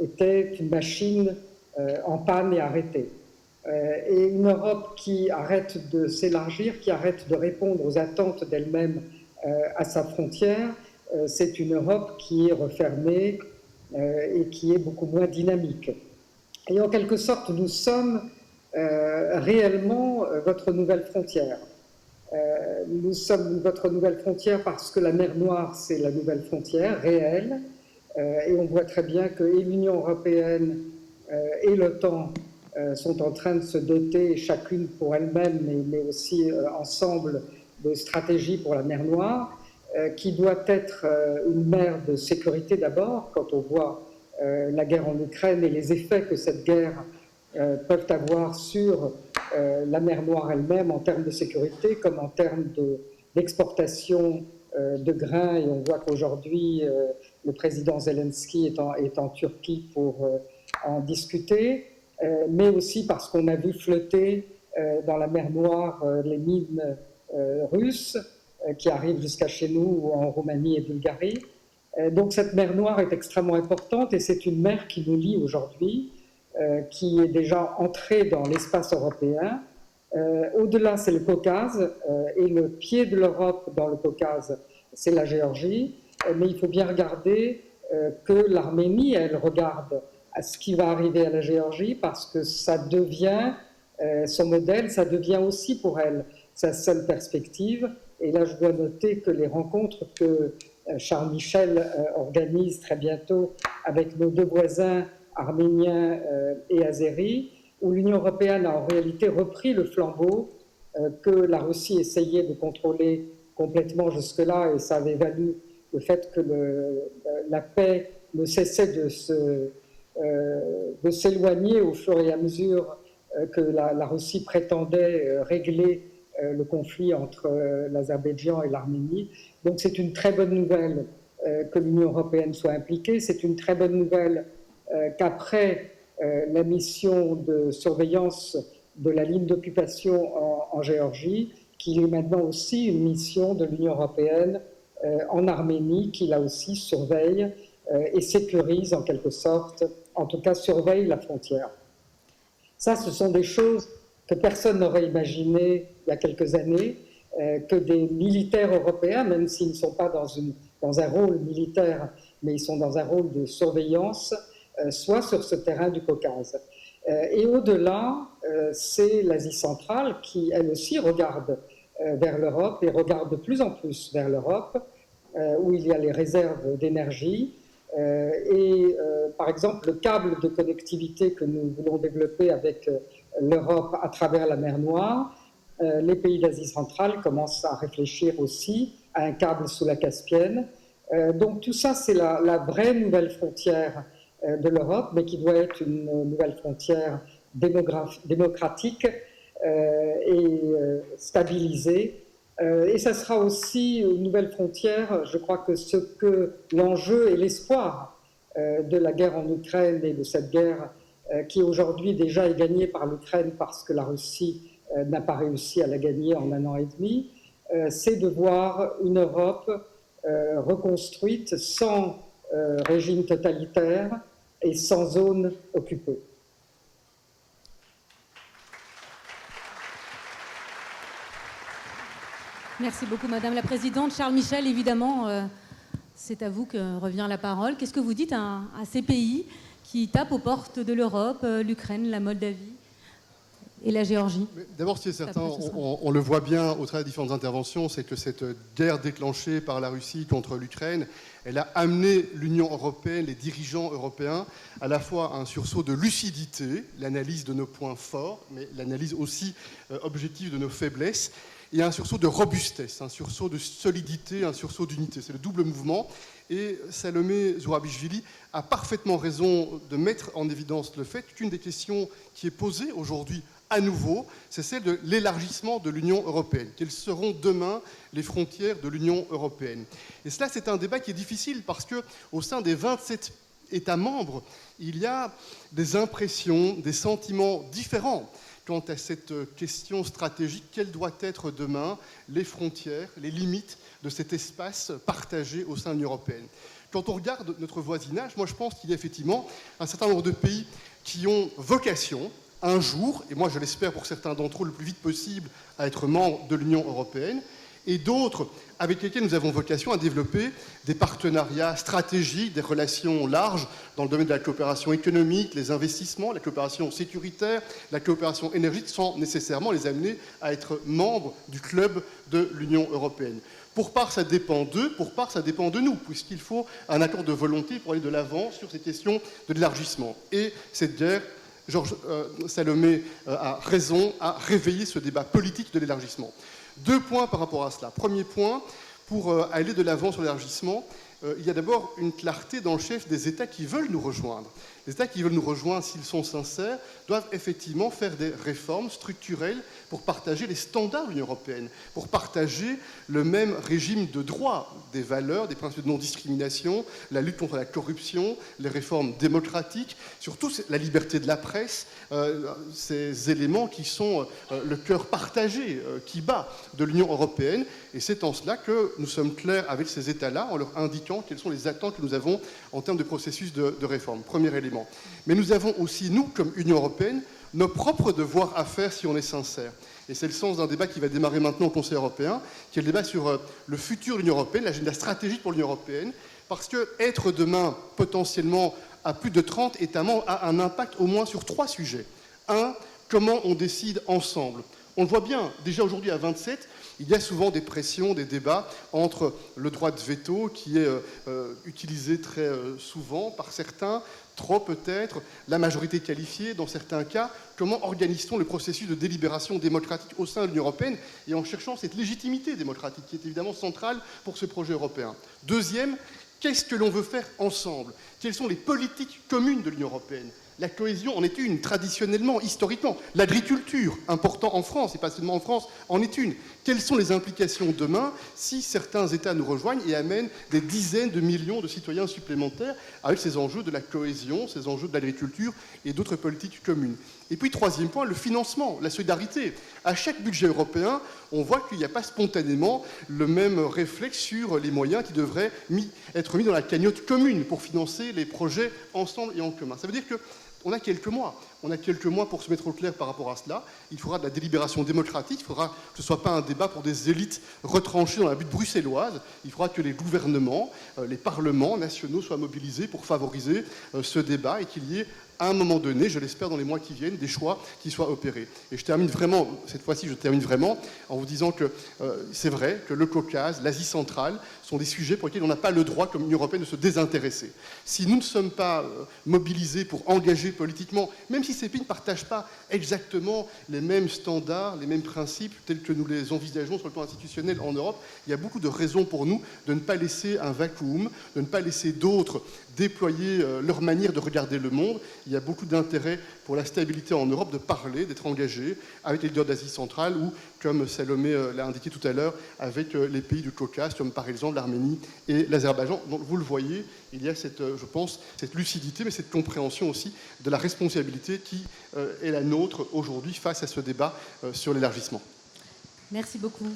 était une machine en panne et arrêtée. Et une Europe qui arrête de s'élargir, qui arrête de répondre aux attentes d'elle-même à sa frontière, c'est une Europe qui est refermée et qui est beaucoup moins dynamique. Et en quelque sorte, nous sommes réellement votre nouvelle frontière. Nous sommes votre nouvelle frontière parce que la mer Noire, c'est la nouvelle frontière réelle. Et on voit très bien que et l'Union européenne et l'OTAN sont en train de se doter, chacune pour elle-même, mais aussi ensemble, de stratégies pour la mer Noire, qui doit être une mer de sécurité d'abord, quand on voit la guerre en Ukraine et les effets que cette guerre peuvent avoir sur la mer Noire elle-même en termes de sécurité comme en termes d'exportation de grains. Et on voit qu'aujourd'hui, le président Zelensky est en Turquie pour en discuter, mais aussi parce qu'on a vu flotter dans la mer Noire les mines russes qui arrivent jusqu'à chez nous ou en Roumanie et Bulgarie. Donc cette mer Noire est extrêmement importante et c'est une mer qui nous lie aujourd'hui, qui est déjà entrée dans l'espace européen. Au-delà, c'est le Caucase et le pied de l'Europe dans le Caucase, c'est la Géorgie. Mais il faut bien regarder que l'Arménie, elle regarde à ce qui va arriver à la Géorgie parce que ça devient son modèle, ça devient aussi pour elle sa seule perspective. Et là, je dois noter que les rencontres que Charles Michel organise très bientôt avec nos deux voisins arméniens et azéris, où l'Union européenne a en réalité repris le flambeau que la Russie essayait de contrôler complètement jusque-là, et ça avait valu le fait que la paix ne cessait de s'éloigner au fur et à mesure que la Russie prétendait régler le conflit entre l'Azerbaïdjan et l'Arménie. Donc c'est une très bonne nouvelle que l'Union européenne soit impliquée. C'est une très bonne nouvelle qu'après la mission de surveillance de la ligne d'occupation en Géorgie, qu'il y ait maintenant aussi une mission de l'Union européenne en Arménie, qui là aussi surveille et sécurise en quelque sorte, en tout cas surveille la frontière. Ça, ce sont des choses que personne n'aurait imaginées il y a quelques années, que des militaires européens, même s'ils ne sont pas dans un rôle militaire, mais ils sont dans un rôle de surveillance, soient sur ce terrain du Caucase. Et au-delà, c'est l'Asie centrale qui, elle aussi, regarde vers l'Europe et regarde de plus en plus vers l'Europe, où il y a les réserves d'énergie. Par exemple, le câble de connectivité que nous voulons développer avec l'Europe à travers la mer Noire, les pays d'Asie centrale commencent à réfléchir aussi à un câble sous la Caspienne. Donc tout ça, c'est la vraie nouvelle frontière de l'Europe, mais qui doit être une nouvelle frontière démocratique et stabilisée. Et ça sera aussi une nouvelle frontière. Je crois que ce que l'enjeu et l'espoir de la guerre en Ukraine et de cette guerre qui aujourd'hui déjà est gagnée par l'Ukraine parce que la Russie n'a pas réussi à la gagner en 1 an et demi, c'est de voir une Europe reconstruite sans régime totalitaire et sans zone occupée. Merci beaucoup, Madame la Présidente. Charles Michel, évidemment, c'est à vous que revient la parole. Qu'est-ce que vous dites à ces pays qui tapent aux portes de l'Europe, l'Ukraine, la Moldavie et la Géorgie? D'abord, ce qui est certain, on le voit bien au travers des différentes interventions, c'est que cette guerre déclenchée par la Russie contre l'Ukraine, elle a amené l'Union européenne, les dirigeants européens, à la fois à un sursaut de lucidité, l'analyse de nos points forts, mais l'analyse aussi objective de nos faiblesses, et un sursaut de robustesse, un sursaut de solidité, un sursaut d'unité. C'est le double mouvement. Et Salomé Zourabichvili a parfaitement raison de mettre en évidence le fait qu'une des questions qui est posée aujourd'hui à nouveau, c'est celle de l'élargissement de l'Union européenne. Quelles seront demain les frontières de l'Union européenne? Et cela, c'est un débat qui est difficile parce qu'au sein des 27 États membres, il y a des impressions, des sentiments différents quant à cette question stratégique, quelles doivent être demain les frontières, les limites de cet espace partagé au sein de l'Union européenne. Quand on regarde notre voisinage, moi je pense qu'il y a effectivement un certain nombre de pays qui ont vocation, un jour, et moi je l'espère pour certains d'entre eux le plus vite possible, à être membres de l'Union européenne, et d'autres avec lesquels nous avons vocation à développer des partenariats stratégiques, des relations larges dans le domaine de la coopération économique, les investissements, la coopération sécuritaire, la coopération énergétique, sans nécessairement les amener à être membres du club de l'Union européenne. Pour part, ça dépend d'eux, pour part, ça dépend de nous, puisqu'il faut un accord de volonté pour aller de l'avant sur ces questions de l'élargissement. Et cette guerre, Salomé a raison, a réveillé ce débat politique de l'élargissement. 2 points par rapport à cela. Premier point, pour aller de l'avant sur l'élargissement, il y a d'abord une clarté dans le chef des États qui veulent nous rejoindre. Les États qui veulent nous rejoindre, s'ils sont sincères, doivent effectivement faire des réformes structurelles pour partager les standards de l'Union européenne, pour partager le même régime de droit, des valeurs, des principes de non-discrimination, la lutte contre la corruption, les réformes démocratiques, surtout la liberté de la presse, ces éléments qui sont le cœur partagé, qui bat de l'Union européenne. Et c'est en cela que nous sommes clairs avec ces États-là, en leur indiquant quelles sont les attentes que nous avons en termes de processus de réforme. Premier élément. Mais nous avons aussi, nous, comme Union européenne, nos propres devoirs à faire si on est sincère. Et c'est le sens d'un débat qui va démarrer maintenant au Conseil européen, qui est le débat sur le futur de l'Union européenne, l'agenda stratégique pour l'Union européenne, parce que être demain potentiellement à plus de 30 États membres a un impact au moins sur 3 sujets. 1, comment on décide ensemble. On le voit bien, déjà aujourd'hui à 27, il y a souvent des pressions, des débats entre le droit de veto qui est utilisé très souvent par certains, trop peut-être, la majorité qualifiée dans certains cas. Comment organise-t-on le processus de délibération démocratique au sein de l'Union européenne et en cherchant cette légitimité démocratique qui est évidemment centrale pour ce projet européen. Deuxième, qu'est-ce que l'on veut faire ensemble? Quelles sont les politiques communes de l'Union européenne? La cohésion en est une, traditionnellement, historiquement. L'agriculture, important en France, et pas seulement en France, en est une. Quelles sont les implications demain si certains États nous rejoignent et amènent des dizaines de millions de citoyens supplémentaires avec ces enjeux de la cohésion, ces enjeux de l'agriculture et d'autres politiques communes? Et puis, troisième point, le financement, la solidarité. À chaque budget européen, on voit qu'il n'y a pas spontanément le même réflexe sur les moyens qui devraient être mis dans la cagnotte commune pour financer les projets ensemble et en commun. Ça veut dire qu'on a quelques mois. On a quelques mois pour se mettre au clair par rapport à cela. Il faudra de la délibération démocratique. Il faudra que ce ne soit pas un débat pour des élites retranchées dans la butte bruxelloise. Il faudra que les gouvernements, les parlements nationaux soient mobilisés pour favoriser ce débat et qu'il y ait à un moment donné, je l'espère dans les mois qui viennent, des choix qui soient opérés. Et je termine vraiment, cette fois-ci, en vous disant que c'est vrai que le Caucase, l'Asie centrale, sont des sujets pour lesquels on n'a pas le droit, comme Union européenne, de se désintéresser. Si nous ne sommes pas mobilisés pour engager politiquement, même si ces pays ne partagent pas exactement les mêmes standards, les mêmes principes tels que nous les envisageons sur le plan institutionnel en Europe, il y a beaucoup de raisons pour nous de ne pas laisser un vacuum, de ne pas laisser d'autres déployer leur manière de regarder le monde. Il y a beaucoup d'intérêt pour la stabilité en Europe de parler, d'être engagé avec les leaders d'Asie centrale ou, comme Salomé l'a indiqué tout à l'heure, avec les pays du Caucase, comme par exemple l'Arménie et l'Azerbaïdjan. Donc vous le voyez, il y a cette, je pense, cette lucidité, mais cette compréhension aussi de la responsabilité qui est la nôtre aujourd'hui face à ce débat sur l'élargissement. Merci beaucoup.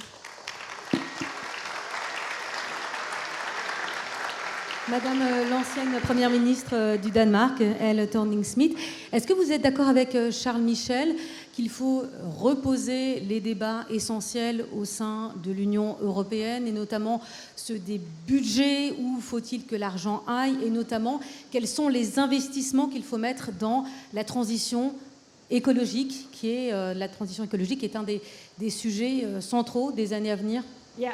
Madame l'ancienne Première ministre du Danemark, Elle Thorning-Schmidt, est-ce que vous êtes d'accord avec Charles Michel qu'il faut reposer les débats essentiels au sein de l'Union européenne, et notamment ceux des budgets, où faut-il que l'argent aille, et notamment quels sont les investissements qu'il faut mettre dans la transition écologique, qui est la transition écologique est un des sujets centraux des années à venir? Yeah.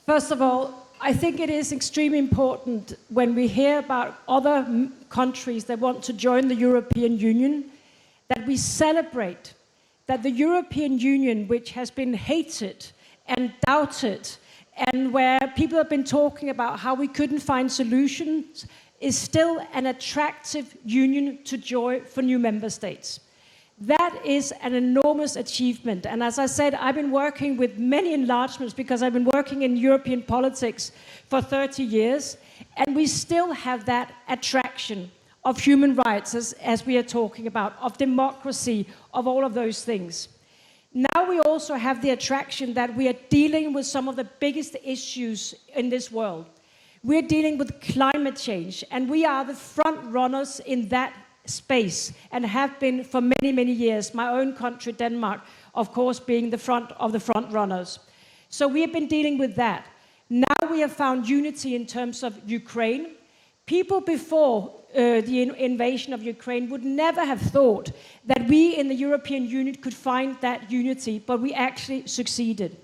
First of all, I think it is extremely important when we hear about other countries that want to join the European Union that we celebrate that the European Union, which has been hated and doubted, and where people have been talking about how we couldn't find solutions, is still an attractive union to join for new member states. That is an enormous achievement. And as I said, I've been working with many enlargements because I've been working in European politics for 30 years, and we still have that attraction of human rights, as we are talking about, of democracy, of all of those things. Now we also have the attraction that we are dealing with some of the biggest issues in this world. We're dealing with climate change, and we are the front runners in that space and have been for many, many years. My own country, Denmark, of course, being the front of the front runners. So we have been dealing with that. Now we have found unity in terms of Ukraine. People before the invasion of Ukraine would never have thought that we in the European Union could find that unity, but we actually succeeded.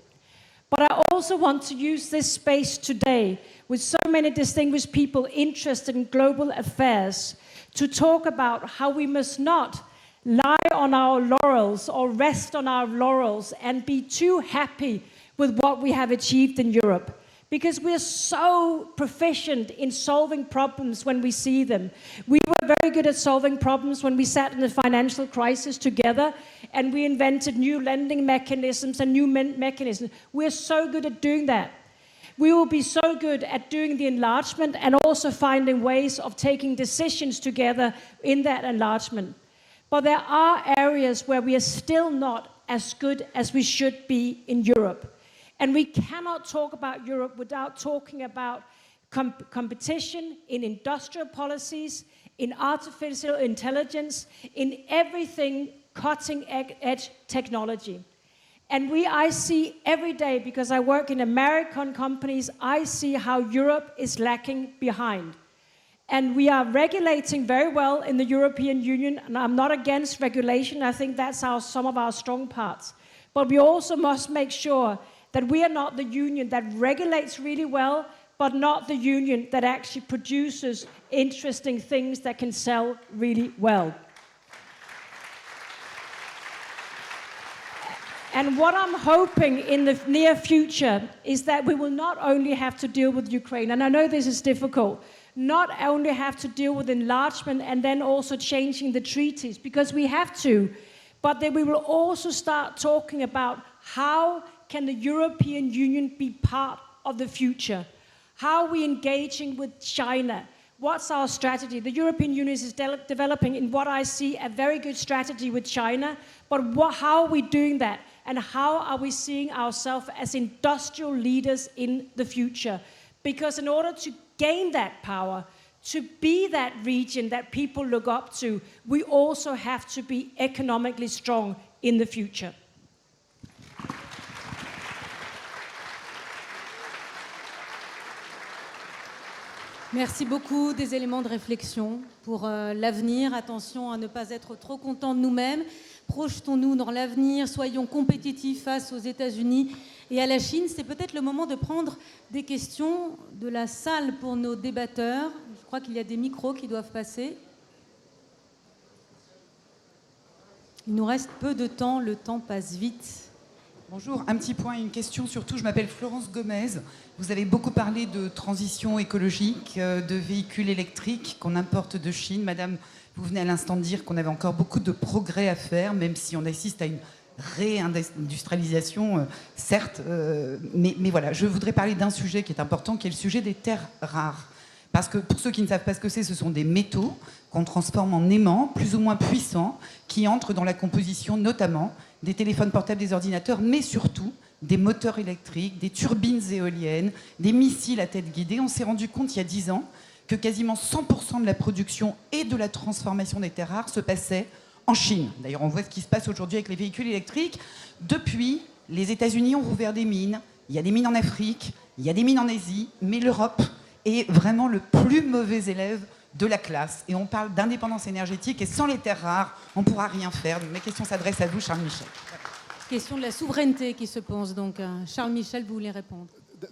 But I also want to use this space today with so many distinguished people interested in global affairs to talk about how we must not lie on our laurels or rest on our laurels and be too happy with what we have achieved in Europe. Because we're so proficient in solving problems when we see them. We were very good at solving problems when we sat in the financial crisis together and we invented new lending mechanisms and new mechanisms. We're so good at doing that. We will be so good at doing the enlargement and also finding ways of taking decisions together in that enlargement. But there are areas where we are still not as good as we should be in Europe. And we cannot talk about Europe without talking about competition in industrial policies, in artificial intelligence, in everything cutting-edge technology. And I see every day, because I work in American companies, I see how Europe is lacking behind. And we are regulating very well in the European Union, and I'm not against regulation. I think that's some of our strong parts. But we also must make sure that we are not the union that regulates really well, but not the union that actually produces interesting things that can sell really well. And what I'm hoping in the near future is that we will not only have to deal with Ukraine, and I know this is difficult, not only have to deal with enlargement and then also changing the treaties, because we have to, but that we will also start talking about how can the European Union be part of the future? How are we engaging with China? What's our strategy? The European Union is developing, in what I see, a very good strategy with China. But how are we doing that? And how are we seeing ourselves as industrial leaders in the future? Because in order to gain that power, to be that region that people look up to, we also have to be economically strong in the future. Merci beaucoup, des éléments de réflexion pour l'avenir. Attention à ne pas être trop contents de nous-mêmes. Projetons-nous dans l'avenir, soyons compétitifs face aux États-Unis et à la Chine. C'est peut-être le moment de prendre des questions de la salle pour nos débatteurs. Je crois qu'il y a des micros qui doivent passer. Il nous reste peu de temps, le temps passe vite. Bonjour, un petit point et une question surtout. Je m'appelle Florence Gomez. Vous avez beaucoup parlé de transition écologique, de véhicules électriques qu'on importe de Chine. Madame, vous venez à l'instant de dire qu'on avait encore beaucoup de progrès à faire, même si on assiste à une réindustrialisation, certes. Mais voilà, je voudrais parler d'un sujet qui est important, qui est le sujet des terres rares. Parce que pour ceux qui ne savent pas ce que c'est, ce sont des métaux qu'on transforme en aimants, plus ou moins puissants, qui entrent dans la composition notamment des téléphones portables, des ordinateurs, mais surtout des moteurs électriques, des turbines éoliennes, des missiles à tête guidée. On s'est rendu compte il y a 10 ans que quasiment 100% de la production et de la transformation des terres rares se passait en Chine. D'ailleurs, on voit ce qui se passe aujourd'hui avec les véhicules électriques. Depuis, les États-Unis ont rouvert des mines. Il y a des mines en Afrique, il y a des mines en Asie, mais l'Europe est vraiment le plus mauvais élève de la classe. Et on parle d'indépendance énergétique, et sans les terres rares, on ne pourra rien faire. Donc, mes questions s'adressent à vous, Charles Michel. Question de la souveraineté qui se pose. Donc, Charles Michel, vous voulez répondre?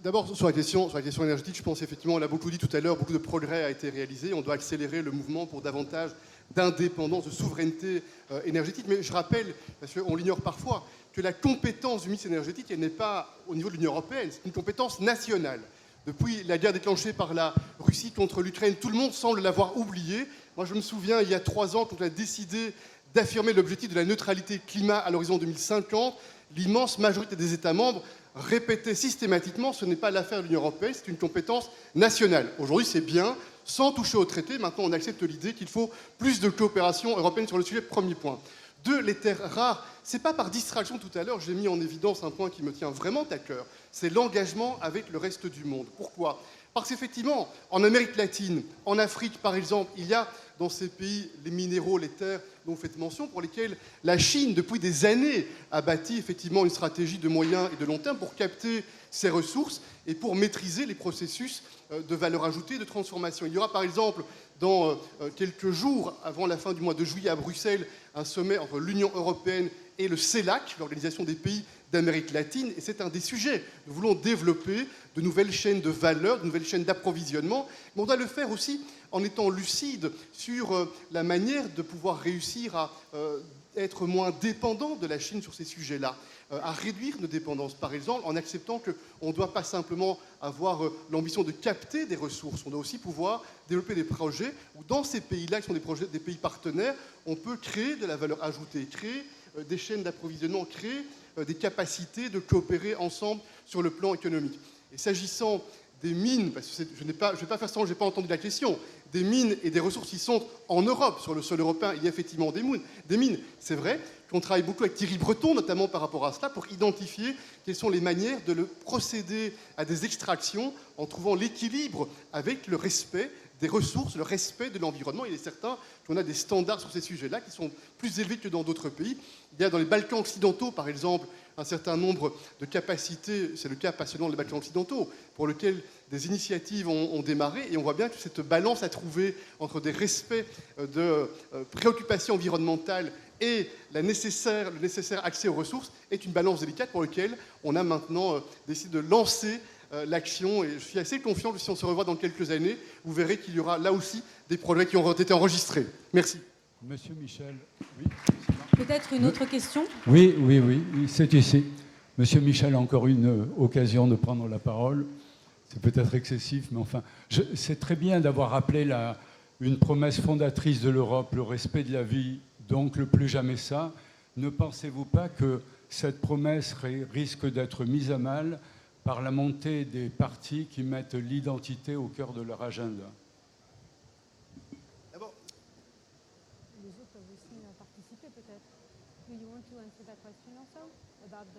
D'abord, sur la question énergétique, je pense effectivement, on l'a beaucoup dit tout à l'heure, beaucoup de progrès a été réalisé. On doit accélérer le mouvement pour davantage d'indépendance, de souveraineté énergétique. Mais je rappelle, parce qu'on l'ignore parfois, que la compétence du mix énergétique, elle n'est pas au niveau de l'Union européenne, c'est une compétence nationale. Depuis la guerre déclenchée par la Russie contre l'Ukraine, tout le monde semble l'avoir oublié. Moi, je me souviens, il y a 3 ans, quand on a décidé d'affirmer l'objectif de la neutralité climat à l'horizon 2050, l'immense majorité des États membres répétait systématiquement, ce n'est pas l'affaire de l'Union européenne, c'est une compétence nationale. Aujourd'hui, c'est bien, sans toucher au traité. Maintenant, on accepte l'idée qu'il faut plus de coopération européenne sur le sujet, premier point. 2, les terres rares. Ce n'est pas par distraction tout à l'heure, j'ai mis en évidence un point qui me tient vraiment à cœur, c'est l'engagement avec le reste du monde. Pourquoi ? Parce qu'effectivement, en Amérique latine, en Afrique par exemple, il y a dans ces pays les minéraux, les terres dont vous faites mention, pour lesquels la Chine, depuis des années, a bâti effectivement une stratégie de moyen et de long terme pour capter ces ressources et pour maîtriser les processus de valeur ajoutée, de transformation. Il y aura par exemple, dans quelques jours, avant la fin du mois de juillet à Bruxelles, un sommet entre l'Union européenne et le CELAC, l'Organisation des pays d'Amérique latine, et c'est un des sujets. Nous voulons développer de nouvelles chaînes de valeur, de nouvelles chaînes d'approvisionnement, mais on doit le faire aussi en étant lucide sur la manière de pouvoir réussir à être moins dépendant de la Chine sur ces sujets-là, à réduire nos dépendances, par exemple, en acceptant qu'on ne doit pas simplement avoir l'ambition de capter des ressources, on doit aussi pouvoir développer des projets où dans ces pays-là, qui sont des pays partenaires, on peut créer de la valeur ajoutée, créer des chaînes d'approvisionnement, créer des capacités de coopérer ensemble sur le plan économique. Et s'agissant des mines, parce que je ne vais pas faire ça, je n'ai pas entendu la question, des mines et des ressources qui sont en Europe, sur le sol européen, il y a effectivement des mines. C'est vrai qu'on travaille beaucoup avec Thierry Breton, notamment par rapport à cela, pour identifier quelles sont les manières de procéder à des extractions en trouvant l'équilibre avec le respect des ressources, le respect de l'environnement. Il est certain qu'on a des standards sur ces sujets-là qui sont plus élevés que dans d'autres pays. Il y a dans les Balkans occidentaux, par exemple, un certain nombre de capacités, c'est le cas passionnant des Balkans occidentaux, pour lequel des initiatives ont démarré, et on voit bien que cette balance à trouver entre des respects de préoccupations environnementales et le nécessaire accès aux ressources est une balance délicate pour laquelle on a maintenant décidé de lancer l'action, et je suis assez confiant que si on se revoit dans quelques années, vous verrez qu'il y aura là aussi des progrès qui auront été enregistrés. Merci. Monsieur Michel, oui. Peut-être une autre question ? Oui, c'est ici. Monsieur Michel a encore une occasion de prendre la parole. C'est peut-être excessif, mais enfin, c'est très bien d'avoir rappelé une promesse fondatrice de l'Europe, le respect de la vie, donc le plus jamais ça. Ne pensez-vous pas que cette promesse risque d'être mise à mal par la montée des partis qui mettent l'identité au cœur de leur agenda ? to answer that question also about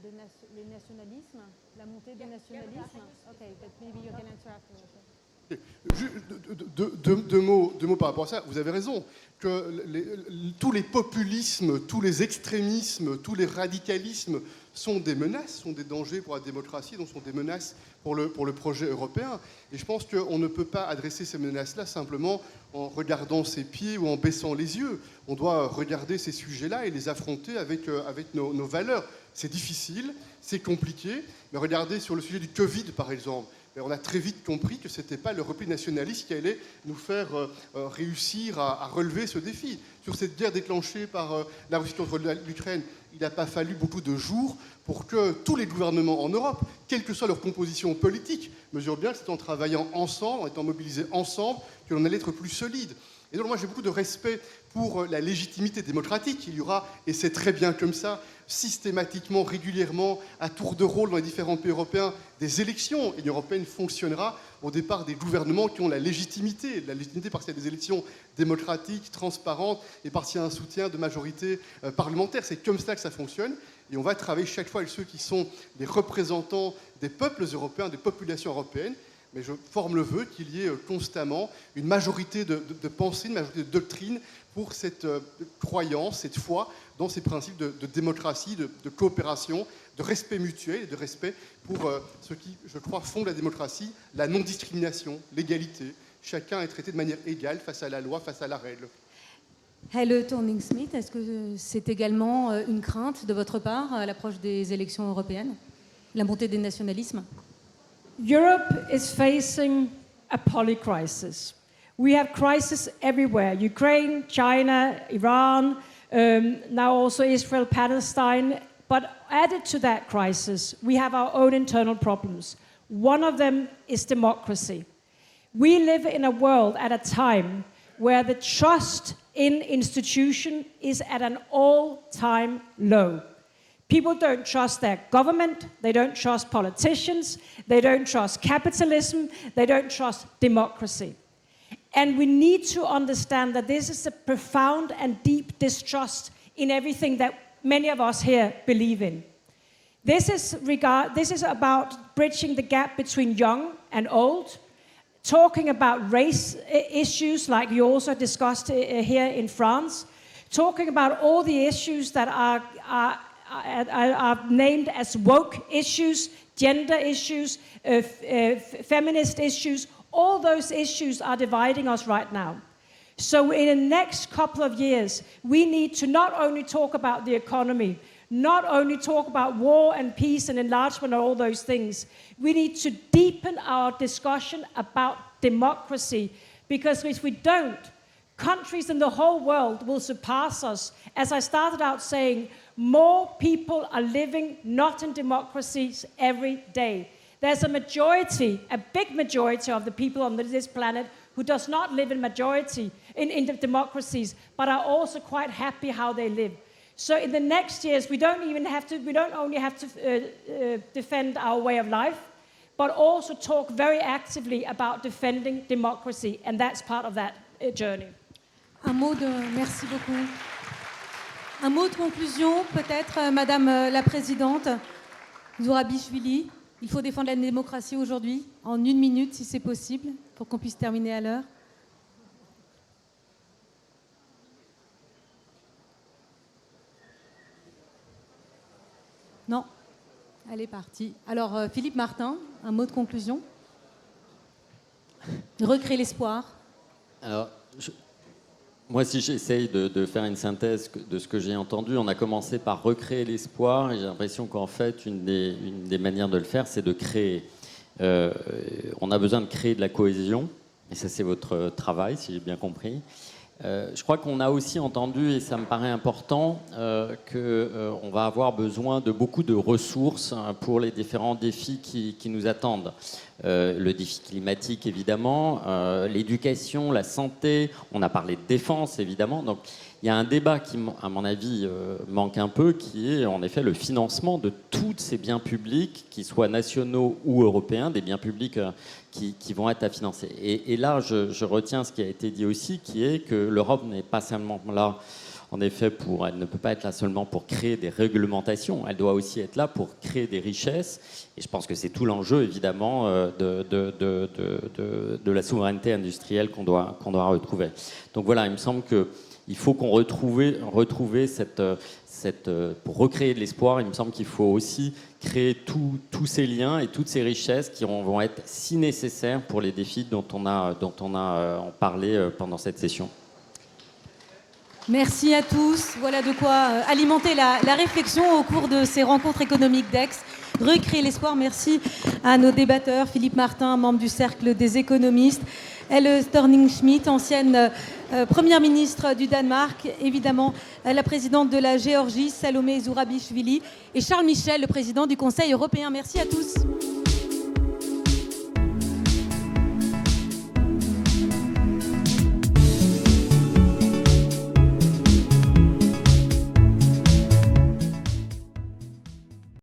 les nationalismes, la montée des nationalismes? Okay, but maybe you can answer afterwards. Deux mots par rapport à ça. Vous avez raison que tous les populismes, tous les extrémismes, tous les radicalismes sont des menaces, sont des dangers pour la démocratie, donc sont des menaces pour le projet européen. Et je pense qu'on ne peut pas adresser ces menaces-là simplement en regardant ses pieds ou en baissant les yeux. On doit regarder ces sujets-là et les affronter avec nos valeurs. C'est difficile, c'est compliqué, mais regardez sur le sujet du Covid, par exemple. On a très vite compris que ce n'était pas le repli nationaliste qui allait nous faire réussir à relever ce défi. Sur cette guerre déclenchée par la Russie contre l'Ukraine, il n'a pas fallu beaucoup de jours pour que tous les gouvernements en Europe, quelle que soit leur composition politique, mesurent bien que c'est en travaillant ensemble, en étant mobilisés ensemble, que l'on allait être plus solide. Et donc moi j'ai beaucoup de respect pour la légitimité démocratique. Il y aura, et c'est très bien comme ça, systématiquement, régulièrement, à tour de rôle dans les différents pays européens, des élections. Et l'Union européenne fonctionnera au départ des gouvernements qui ont la légitimité parce qu'il y a des élections démocratiques, transparentes, et parce qu'il y a un soutien de majorité parlementaire. C'est comme ça que ça fonctionne. Et on va travailler chaque fois avec ceux qui sont des représentants des peuples européens, des populations européennes. Mais je forme le vœu qu'il y ait constamment une majorité de pensée, une majorité de doctrine pour cette croyance, cette foi dans ces principes de démocratie, de coopération, de respect mutuel et de respect pour ce qui, je crois, fonde la démocratie, la non-discrimination, l'égalité. Chacun est traité de manière égale face à la loi, face à la règle. Helle Thorning-Schmidt, est-ce que c'est également une crainte de votre part à l'approche des élections européennes, la montée des nationalismes? Europe is facing a polycrisis. We have crises everywhere. Ukraine, China, Iran, now also Israel, Palestine. But added to that crisis, we have our own internal problems. One of them is democracy. We live in a world at a time where the trust in institution is at an all-time low. People don't trust their government, they don't trust politicians, they don't trust capitalism, they don't trust democracy. And we need to understand that this is a profound and deep distrust in everything that many of us here believe in. This is about bridging the gap between young and old, talking about race issues like you also discussed here in France, talking about all the issues that are named as woke issues, gender issues, feminist issues. All those issues are dividing us right now. So in the next couple of years, we need to not only talk about the economy, not only talk about war and peace and enlargement and all those things, we need to deepen our discussion about democracy, because if we don't, countries in the whole world will surpass us. As I started out saying, more people are living not in democracies every day. There's a majority, a big majority of the people on this planet who does not live in majority in the democracies, but are also quite happy how they live. So in the next years, we don't only have to defend our way of life, but also talk very actively about defending democracy, and that's part of that journey. Merci beaucoup. Un mot de conclusion, peut-être, Madame la Présidente Zourabichvili. Il faut défendre la démocratie aujourd'hui, en 1 minute si c'est possible, pour qu'on puisse terminer à l'heure. Non? Elle est partie. Alors, Philippe Martin, un mot de conclusion. Recréer l'espoir. Alors, moi, si j'essaye de faire une synthèse de ce que j'ai entendu, on a commencé par recréer l'espoir, et j'ai l'impression qu'en fait, une des manières de le faire, c'est de créer. On a besoin de créer de la cohésion, et ça, c'est votre travail, si j'ai bien compris. Je crois qu'on a aussi entendu, et ça me paraît important, qu'on va avoir besoin de beaucoup de ressources pour les différents défis qui nous attendent. Le défi climatique, évidemment, l'éducation, la santé, on a parlé de défense, évidemment. Donc, il y a un débat qui, à mon avis, manque un peu, qui est en effet le financement de tous ces biens publics, qu'ils soient nationaux ou européens, des biens publics qui vont être à financer. Et là, je retiens ce qui a été dit aussi, qui est que l'Europe n'est pas seulement là en effet, elle ne peut pas être là seulement pour créer des réglementations, elle doit aussi être là pour créer des richesses. Et je pense que c'est tout l'enjeu, évidemment, de la souveraineté industrielle qu'on doit retrouver. Donc voilà, il me semble qu'il faut qu'on retrouve pour recréer de l'espoir, il me semble qu'il faut aussi créer tous ces liens et toutes ces richesses qui vont être si nécessaires pour les défis dont on a parlé pendant cette session. Merci à tous. Voilà de quoi alimenter la réflexion au cours de ces rencontres économiques d'Aix. Recréer l'espoir. Merci à nos débatteurs, Philippe Martin, membre du Cercle des économistes, Elle Thorning-Schmidt, ancienne première ministre du Danemark, évidemment la présidente de la Géorgie, Salomé Zourabichvili, et Charles Michel, le président du Conseil européen. Merci à tous.